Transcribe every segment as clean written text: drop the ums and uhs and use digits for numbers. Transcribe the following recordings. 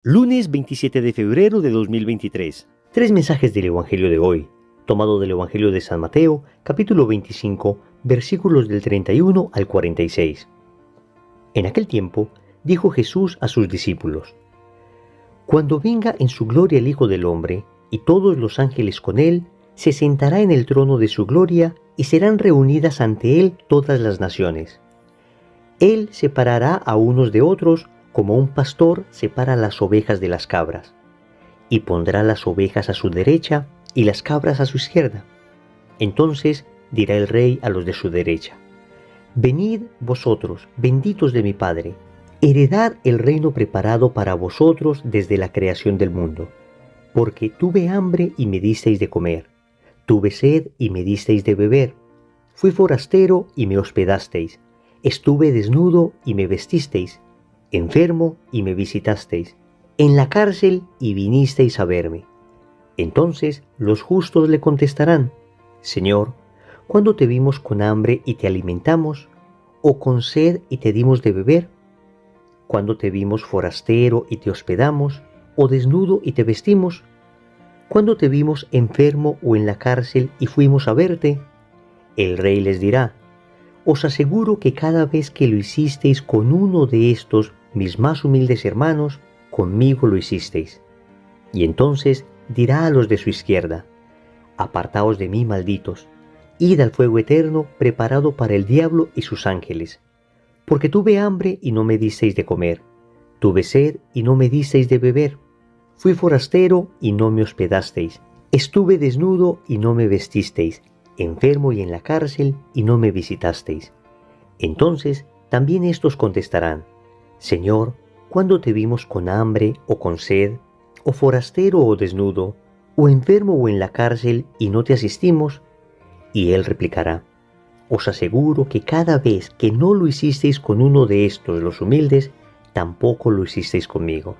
Lunes 27 de febrero de 2023. Tres mensajes del Evangelio de hoy, tomado del Evangelio de San Mateo, capítulo 25, versículos del 31 al 46. En aquel tiempo, dijo Jesús a sus discípulos: Cuando venga en su gloria el Hijo del Hombre, y todos los ángeles con él, se sentará en el trono de su gloria, y serán reunidas ante él todas las naciones. Él separará a unos de otros, como un pastor separa las ovejas de las cabras, y pondrá las ovejas a su derecha y las cabras a su izquierda. Entonces dirá el rey a los de su derecha: Venid vosotros, benditos de mi Padre, heredad el reino preparado para vosotros desde la creación del mundo. Porque tuve hambre y me disteis de comer, tuve sed y me disteis de beber, fui forastero y me hospedasteis, estuve desnudo y me vestisteis, enfermo y me visitasteis, en la cárcel y vinisteis a verme. Entonces los justos le contestarán: Señor, ¿cuándo te vimos con hambre y te alimentamos, o con sed y te dimos de beber? ¿Cuándo te vimos forastero y te hospedamos, o desnudo y te vestimos? ¿Cuándo te vimos enfermo o en la cárcel y fuimos a verte? El rey les dirá: Os aseguro que cada vez que lo hicisteis con uno de estos mis más humildes hermanos, conmigo lo hicisteis. Y entonces dirá a los de su izquierda: Apartaos de mí, malditos, id al fuego eterno preparado para el diablo y sus ángeles. Porque tuve hambre y no me disteis de comer, tuve sed y no me disteis de beber, fui forastero y no me hospedasteis, estuve desnudo y no me vestisteis, enfermo y en la cárcel y no me visitasteis. Entonces también estos contestarán: Señor, ¿cuándo te vimos con hambre o con sed, o forastero o desnudo, o enfermo o en la cárcel y no te asistimos? Y él replicará: Os aseguro que cada vez que no lo hicisteis con uno de estos los humildes, tampoco lo hicisteis conmigo.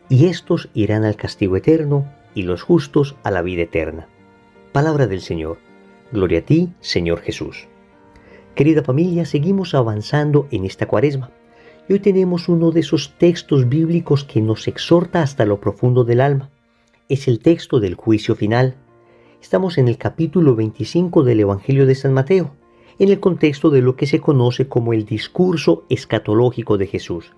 Y estos irán al castigo eterno, y los justos a la vida eterna. Palabra del Señor. Gloria a ti, Señor Jesús. Querida familia, seguimos avanzando en esta Cuaresma. Y hoy tenemos uno de esos textos bíblicos que nos exhorta hasta lo profundo del alma. Es el texto del juicio final. Estamos en el capítulo 25 del Evangelio de San Mateo, en el contexto de lo que se conoce como el discurso escatológico de Jesús.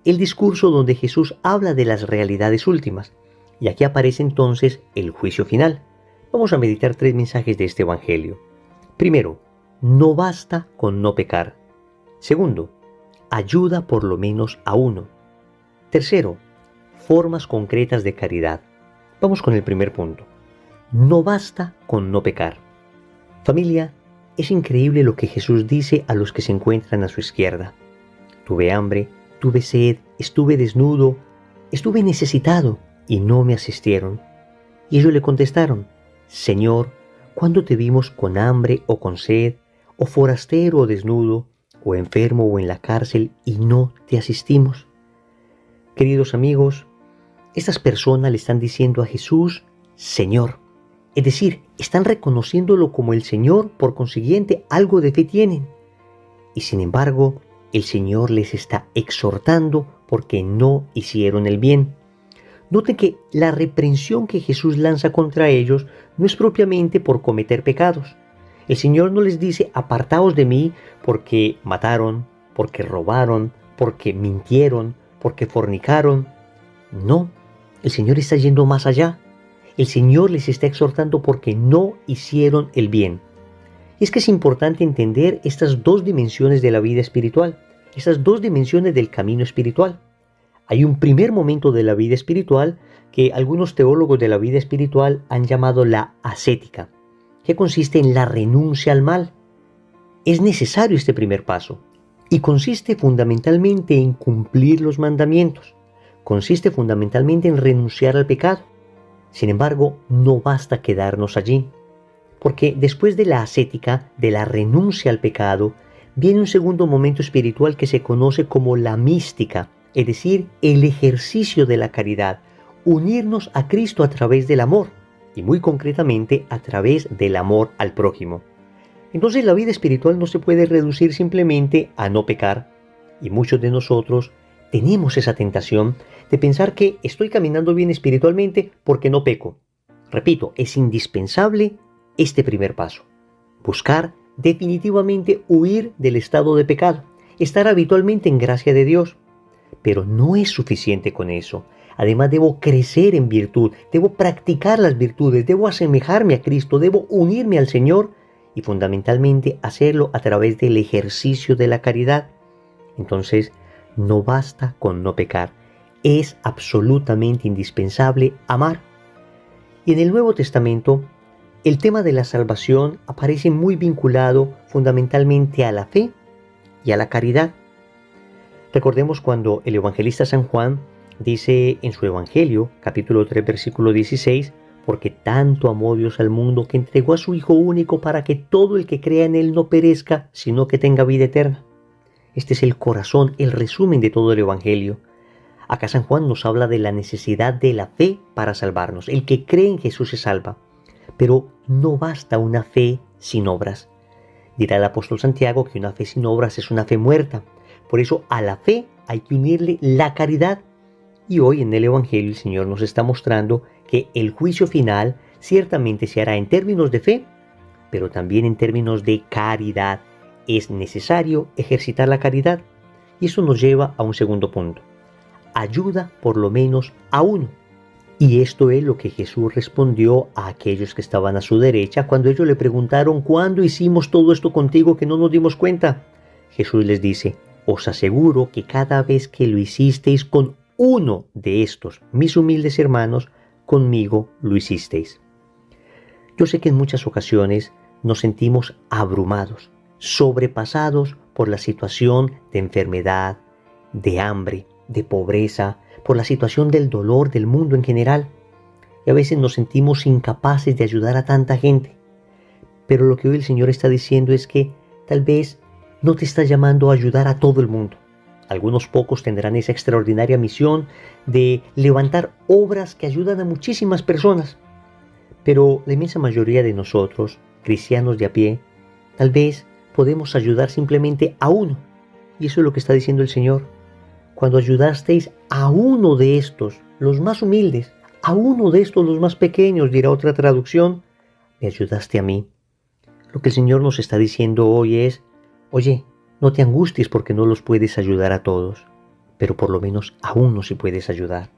El discurso donde Jesús habla de las realidades últimas. Y aquí aparece entonces el juicio final. Vamos a meditar tres mensajes de este Evangelio. Primero, no basta con no pecar. Segundo, ayuda por lo menos a uno. Tercero, formas concretas de caridad. Vamos con el primer punto. No basta con no pecar. Familia, es increíble lo que Jesús dice a los que se encuentran a su izquierda. Tuve hambre, tuve sed, estuve desnudo, estuve necesitado y no me asistieron. Y ellos le contestaron: Señor, ¿cuándo te vimos con hambre o con sed, o forastero o desnudo, o enfermo o en la cárcel y no te asistimos? Queridos amigos, estas personas le están diciendo a Jesús Señor. Es decir, están reconociéndolo como el Señor, por consiguiente algo de fe tienen. Y sin embargo, el Señor les está exhortando porque no hicieron el bien. Noten que la reprensión que Jesús lanza contra ellos no es propiamente por cometer pecados. El Señor no les dice: apartaos de mí porque mataron, porque robaron, porque mintieron, porque fornicaron. No, el Señor está yendo más allá. El Señor les está exhortando porque no hicieron el bien. Y es que es importante entender estas dos dimensiones de la vida espiritual, estas dos dimensiones del camino espiritual. Hay un primer momento de la vida espiritual que algunos teólogos de la vida espiritual han llamado la ascética, que consiste en la renuncia al mal. Es necesario este primer paso y consiste fundamentalmente en cumplir los mandamientos. Consiste fundamentalmente en renunciar al pecado. Sin embargo, no basta quedarnos allí, porque después de la ascética, de la renuncia al pecado, viene un segundo momento espiritual que se conoce como la mística, es decir, el ejercicio de la caridad, unirnos a Cristo a través del amor, y muy concretamente a través del amor al prójimo. Entonces la vida espiritual no se puede reducir simplemente a no pecar, y muchos de nosotros tenemos esa tentación de pensar que estoy caminando bien espiritualmente porque no peco. Repito, es indispensable este primer paso. Buscar definitivamente huir del estado de pecado, estar habitualmente en gracia de Dios. Pero no es suficiente con eso. Además debo crecer en virtud, debo practicar las virtudes, debo asemejarme a Cristo, debo unirme al Señor y fundamentalmente hacerlo a través del ejercicio de la caridad. Entonces, no basta con no pecar, es absolutamente indispensable amar. Y en el Nuevo Testamento, el tema de la salvación aparece muy vinculado fundamentalmente a la fe y a la caridad. Recordemos cuando el evangelista San Juan dice en su Evangelio, capítulo 3, versículo 16, porque tanto amó Dios al mundo que entregó a su Hijo único para que todo el que crea en Él no perezca, sino que tenga vida eterna. Este es el corazón, el resumen de todo el Evangelio. Acá San Juan nos habla de la necesidad de la fe para salvarnos. El que cree en Jesús se salva. Pero no basta una fe sin obras. Dirá el apóstol Santiago que una fe sin obras es una fe muerta. Por eso a la fe hay que unirle la caridad. Y hoy en el Evangelio el Señor nos está mostrando que el juicio final ciertamente se hará en términos de fe, pero también en términos de caridad. Es necesario ejercitar la caridad. Y eso nos lleva a un segundo punto. Ayuda por lo menos a uno. Y esto es lo que Jesús respondió a aquellos que estaban a su derecha cuando ellos le preguntaron: ¿cuándo hicimos todo esto contigo que no nos dimos cuenta? Jesús les dice: os aseguro que cada vez que lo hicisteis con uno de estos, mis humildes hermanos, conmigo lo hicisteis. Yo sé que en muchas ocasiones nos sentimos abrumados, sobrepasados por la situación de enfermedad, de hambre, de pobreza, por la situación del dolor del mundo en general. Y a veces nos sentimos incapaces de ayudar a tanta gente. Pero lo que hoy el Señor está diciendo es que tal vez no te está llamando a ayudar a todo el mundo. Algunos pocos tendrán esa extraordinaria misión de levantar obras que ayudan a muchísimas personas. Pero la inmensa mayoría de nosotros, cristianos de a pie, tal vez podemos ayudar simplemente a uno. Y eso es lo que está diciendo el Señor. Cuando ayudasteis a uno de estos, los más humildes, a uno de estos, los más pequeños, dirá otra traducción, me ayudaste a mí. Lo que el Señor nos está diciendo hoy es: oye, no te angusties porque no los puedes ayudar a todos, pero por lo menos a uno sí puedes ayudar.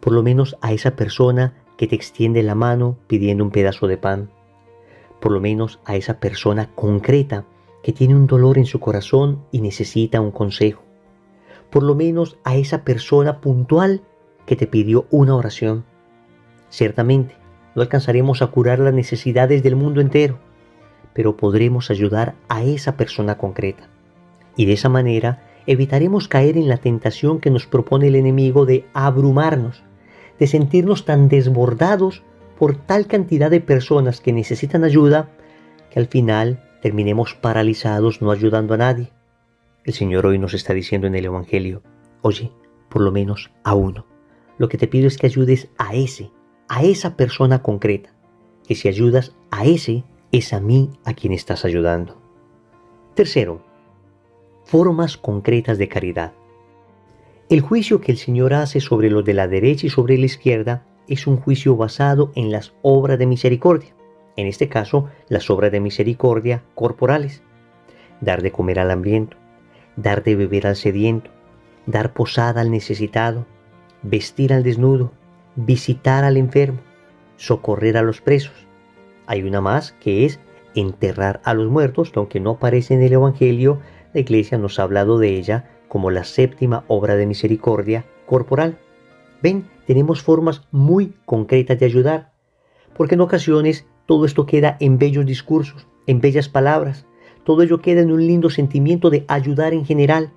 Por lo menos a esa persona que te extiende la mano pidiendo un pedazo de pan. Por lo menos a esa persona concreta que tiene un dolor en su corazón y necesita un consejo. Por lo menos a esa persona puntual que te pidió una oración. Ciertamente, no alcanzaremos a curar las necesidades del mundo entero, pero podremos ayudar a esa persona concreta. Y de esa manera evitaremos caer en la tentación que nos propone el enemigo de abrumarnos, de sentirnos tan desbordados por tal cantidad de personas que necesitan ayuda, que al final terminemos paralizados no ayudando a nadie. El Señor hoy nos está diciendo en el Evangelio: oye, por lo menos a uno. Lo que te pido es que ayudes a esa persona concreta. Que si ayudas a ese, es a mí a quien estás ayudando. Tercero, formas concretas de caridad. El juicio que el Señor hace sobre los de la derecha y sobre la izquierda es un juicio basado en las obras de misericordia. En este caso, las obras de misericordia corporales. Dar de comer al hambriento, dar de beber al sediento, dar posada al necesitado, vestir al desnudo, visitar al enfermo, socorrer a los presos. Hay una más que es enterrar a los muertos, que aunque no aparece en el Evangelio, la Iglesia nos ha hablado de ella como la séptima obra de misericordia corporal. Ven, tenemos formas muy concretas de ayudar, porque en ocasiones todo esto queda en bellos discursos, en bellas palabras. Todo ello queda en un lindo sentimiento de ayudar en general.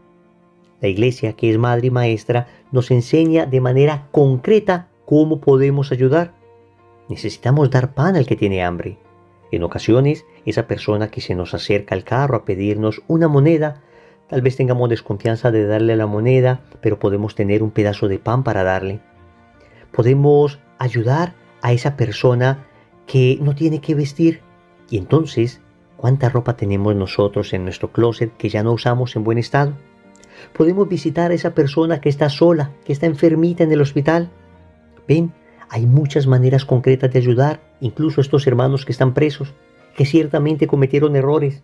La Iglesia, que es madre y maestra, nos enseña de manera concreta cómo podemos ayudar. Necesitamos dar pan al que tiene hambre. En ocasiones, esa persona que se nos acerca al carro a pedirnos una moneda, tal vez tengamos desconfianza de darle la moneda, pero podemos tener un pedazo de pan para darle. Podemos ayudar a esa persona que no tiene que vestir. Y entonces, ¿cuánta ropa tenemos nosotros en nuestro closet que ya no usamos en buen estado? Podemos visitar a esa persona que está sola, que está enfermita en el hospital. Ven, hay muchas maneras concretas de ayudar, incluso a estos hermanos que están presos, que ciertamente cometieron errores,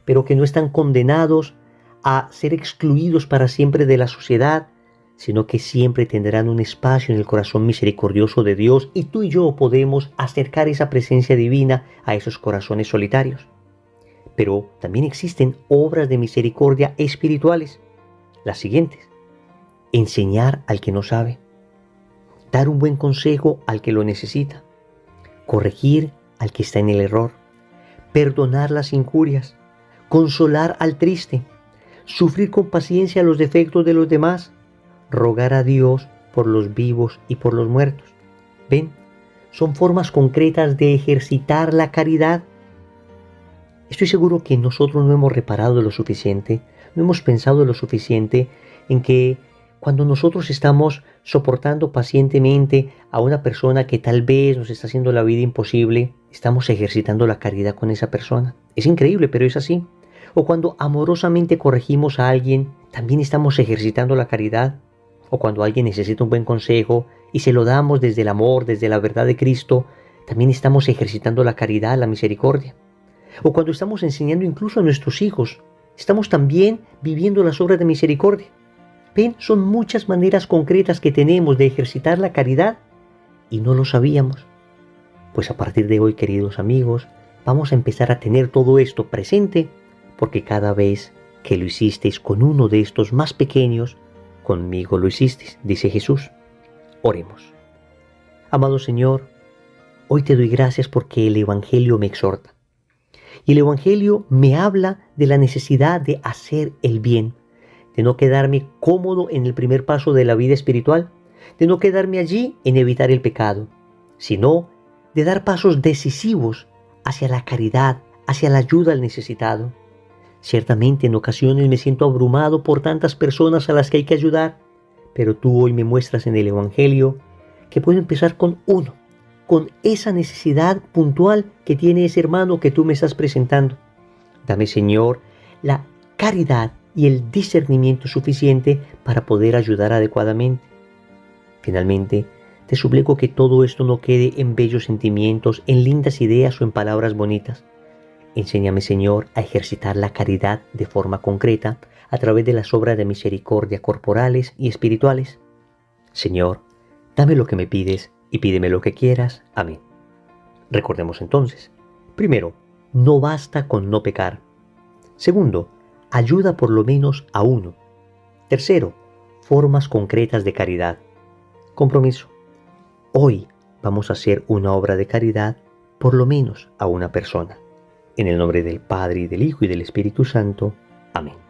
pero que no están condenados a ser excluidos para siempre de la sociedad, sino que siempre tendrán un espacio en el corazón misericordioso de Dios, y tú y yo podemos acercar esa presencia divina a esos corazones solitarios. Pero también existen obras de misericordia espirituales, las siguientes: enseñar al que no sabe, dar un buen consejo al que lo necesita, corregir al que está en el error, perdonar las injurias, consolar al triste, sufrir con paciencia los defectos de los demás, rogar a Dios por los vivos y por los muertos. ¿Ven? Son formas concretas de ejercitar la caridad. Estoy seguro que nosotros no hemos reparado lo suficiente, no hemos pensado lo suficiente en que cuando nosotros estamos soportando pacientemente a una persona que tal vez nos está haciendo la vida imposible, estamos ejercitando la caridad con esa persona. Es increíble, pero es así. O cuando amorosamente corregimos a alguien, también estamos ejercitando la caridad. O cuando alguien necesita un buen consejo y se lo damos desde el amor, desde la verdad de Cristo, también estamos ejercitando la caridad, la misericordia. O cuando estamos enseñando incluso a nuestros hijos, estamos también viviendo las obras de misericordia. Ven, son muchas maneras concretas que tenemos de ejercitar la caridad y no lo sabíamos. Pues a partir de hoy, queridos amigos, vamos a empezar a tener todo esto presente, porque cada vez que lo hicisteis con uno de estos más pequeños, conmigo lo hicisteis, dice Jesús. Oremos. Amado Señor, hoy te doy gracias porque el Evangelio me exhorta. Y el Evangelio me habla de la necesidad de hacer el bien, de no quedarme cómodo en el primer paso de la vida espiritual, de no quedarme allí en evitar el pecado, sino de dar pasos decisivos hacia la caridad, hacia la ayuda al necesitado. Ciertamente en ocasiones me siento abrumado por tantas personas a las que hay que ayudar, pero tú hoy me muestras en el Evangelio que puedo empezar con uno, con esa necesidad puntual que tiene ese hermano que tú me estás presentando. Dame, Señor, la caridad y el discernimiento suficiente para poder ayudar adecuadamente. Finalmente, te suplico que todo esto no quede en bellos sentimientos, en lindas ideas o en palabras bonitas. Enséñame, Señor, a ejercitar la caridad de forma concreta a través de las obras de misericordia corporales y espirituales. Señor, dame lo que me pides y pídeme lo que quieras. Amén. Recordemos entonces: primero, no basta con no pecar. Segundo, ayuda por lo menos a uno. Tercero, formas concretas de caridad. Compromiso. Hoy vamos a hacer una obra de caridad por lo menos a una persona. En el nombre del Padre, y del Hijo, y del Espíritu Santo. Amén.